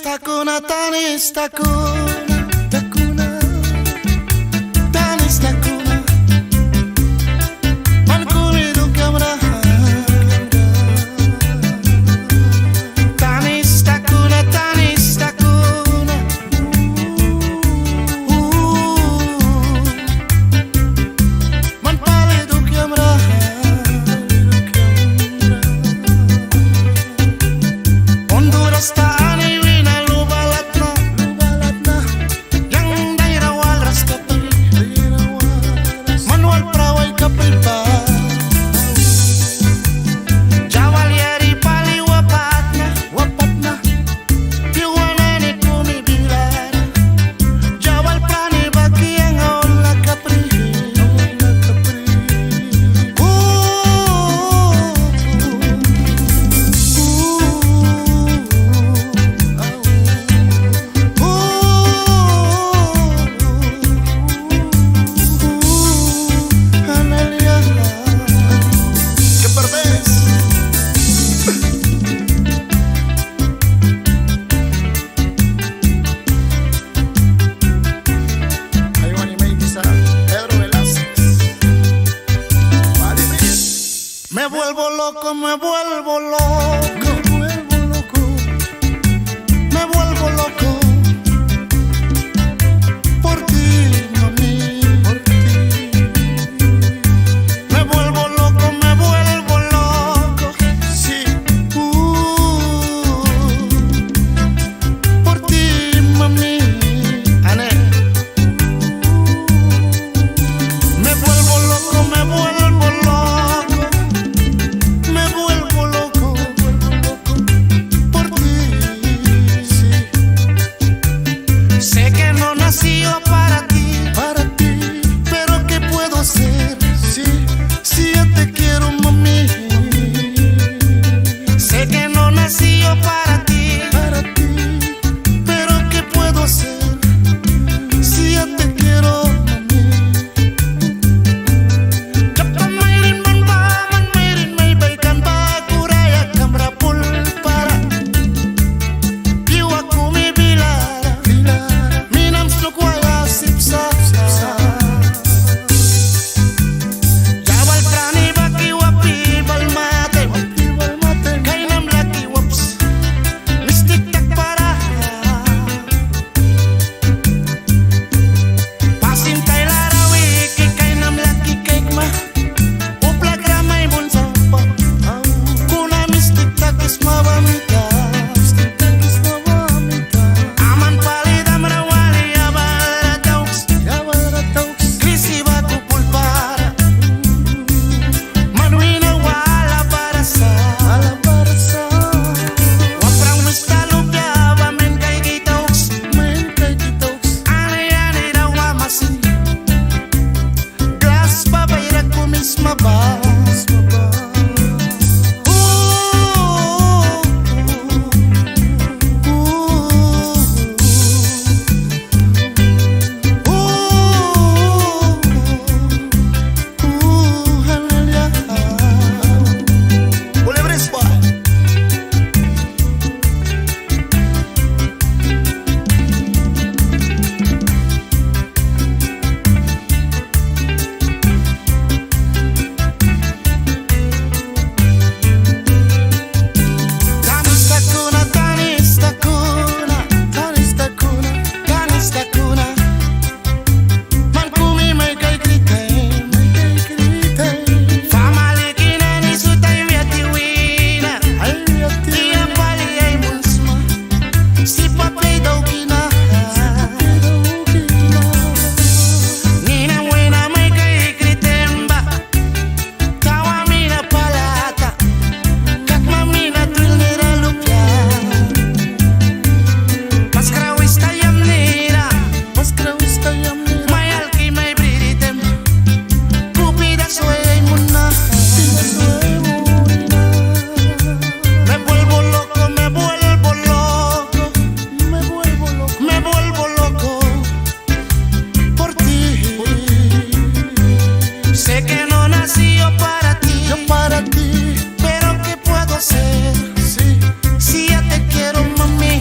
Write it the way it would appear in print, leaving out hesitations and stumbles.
takuna, tanis takuna, takuna, tanis takuna. Man kumidu kamera, tanis takuna, tanis takuna. Man palidu kamera. Honduras taan iwina lubalat na, yang daerah walras kapal, manual praway kapal pa. Jawal yari pali wapat na, tiwana ni kumibilar. Jawal prani baki yang ola kapri. Me vuelvo loco, me vuelvo loco, me vuelvo loco por ti, mami, por ti. Me vuelvo loco, sí, por ti, mami, Ané. Me vuelvo loco, me vuelvo loco. Sé que no nací yo para ti, pero ¿qué puedo hacer? Si yo te quiero, mami. Sé que no nací yo para ti, pero ¿qué puedo hacer? Si yo te quiero, mami. Kapan mayroon man ba, man mayroon may baikan ba, kuraya kamera pulpara. Iwa kumibilara, minam slukwaya sipsa. Jawal prani baki wapi balmate, kainam laki waps, mistik tak para. Pasim tay larawi, kainam laki kekma, uplag ramay bunsa pa. Kuna mistik tak ismawamita. Aman palidam rawali abarataux, krisi baku pulpara. Manuina wala barasa, waprang mistalupya ba men kay kitaux. Ani rawa masin, glas babayra kumisma ba. Sé que no nací yo para ti, pero ¿qué puedo hacer? Si ya te quiero, mami.